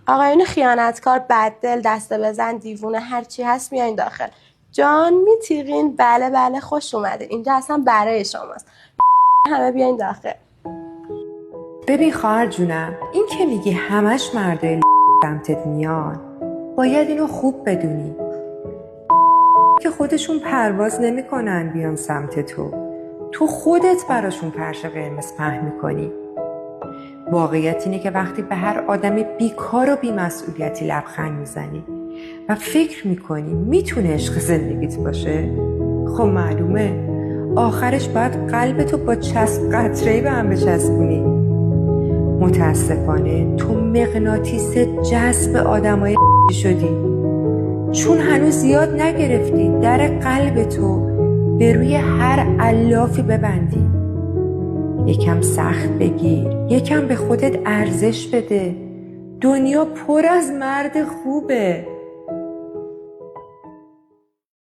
آقایون خیانتکار، بددل، دسته بزن، دیوونه، هرچی هست میایین داخل. جان میتیقین؟ بله بله خوش اومدین، اینجا اصلا برای شماست. همه بیاین داخل. ببین خواهر جونم، این که میگی همش مرده سمتت میان، باید اینو خوب بدونی که خودشون پرواز نمیکنن بیان سمت تو خودت براشون فرش قرمز پهن میکنی. واقعیت اینه که وقتی به هر آدم بیکار و بی‌مسئولیتی لبخند میزنی و فکر میکنی میتونه عشق زندگیت باشه، خب معلومه آخرش باید قلبتو با چسب قطره‌ای به هم بچسبونی. متاسفانه تو مغناطیس جذب آدمای شدی، چون هنوز زیاد نگرفتی در قلبتو به روی هر علافی ببندی. یکم سخت بگیر، یکم به خودت ارزش بده. دنیا پر از مرد خوبه.